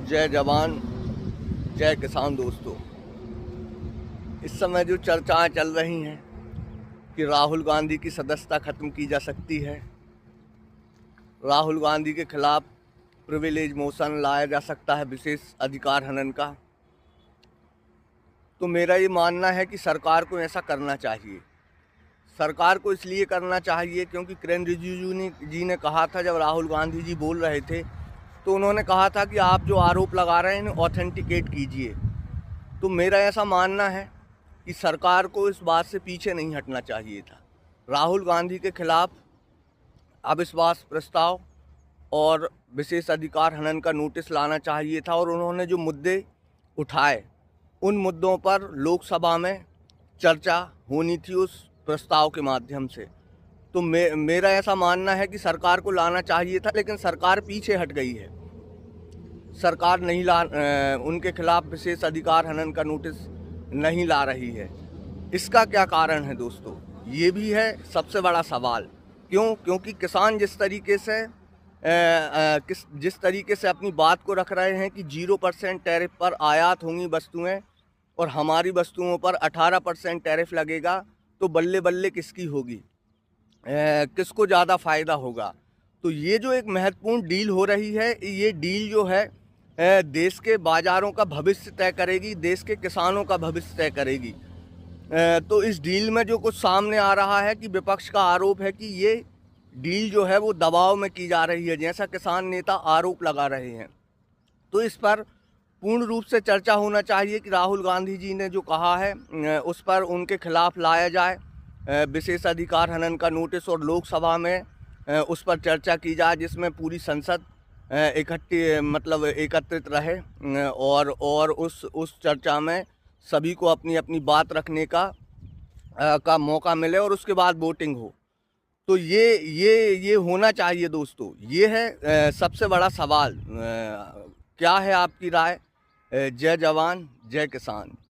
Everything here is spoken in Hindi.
जय जवान जय किसान। दोस्तों, इस समय जो चर्चाएं चल रही हैं कि राहुल गांधी की सदस्यता ख़त्म की जा सकती है, राहुल गांधी के खिलाफ प्रिविलेज मोशन लाया जा सकता है विशेष अधिकार हनन का, तो मेरा ये मानना है कि सरकार को ऐसा करना चाहिए। सरकार को इसलिए करना चाहिए क्योंकि किरेन रिजिजू जी ने कहा था, जब राहुल गांधी जी बोल रहे थे तो उन्होंने कहा था कि आप जो आरोप लगा रहे हैं इन्हें ऑथेंटिकेट कीजिए। तो मेरा ऐसा मानना है कि सरकार को इस बात से पीछे नहीं हटना चाहिए था। राहुल गांधी के खिलाफ अविश्वास प्रस्ताव और विशेष अधिकार हनन का नोटिस लाना चाहिए था, और उन्होंने जो मुद्दे उठाए उन मुद्दों पर लोकसभा में चर्चा होनी थी उस प्रस्ताव के माध्यम से। तो मेरा ऐसा मानना है कि सरकार को लाना चाहिए था, लेकिन सरकार पीछे हट गई है। सरकार नहीं उनके खिलाफ विशेष अधिकार हनन का नोटिस नहीं ला रही है। इसका क्या कारण है दोस्तों? ये भी है सबसे बड़ा सवाल। क्योंकि किसान जिस तरीके से अपनी बात को रख रहे हैं कि 0% टैरिफ पर आयात होंगी वस्तुएं और हमारी वस्तुओं पर 18% टैरिफ लगेगा, तो बल्ले बल्ले किसकी होगी, किसको ज़्यादा फ़ायदा होगा। तो ये जो एक महत्वपूर्ण डील हो रही है, ये डील जो है देश के बाज़ारों का भविष्य तय करेगी, देश के किसानों का भविष्य तय करेगी। तो इस डील में जो कुछ सामने आ रहा है कि विपक्ष का आरोप है कि ये डील जो है वो दबाव में की जा रही है, जैसा किसान नेता आरोप लगा रहे हैं। तो इस पर पूर्ण रूप से चर्चा होना चाहिए कि राहुल गांधी जी ने जो कहा है उस पर उनके खिलाफ लाया जाए विशेष अधिकार हनन का नोटिस, और लोकसभा में उस पर चर्चा की जाए जिसमें पूरी संसद एकत्रित रहे, और उस चर्चा में सभी को अपनी अपनी बात रखने का मौका मिले, और उसके बाद वोटिंग हो। तो ये होना चाहिए दोस्तों। ये है सबसे बड़ा सवाल। क्या है आपकी राय? जय जवान जय किसान।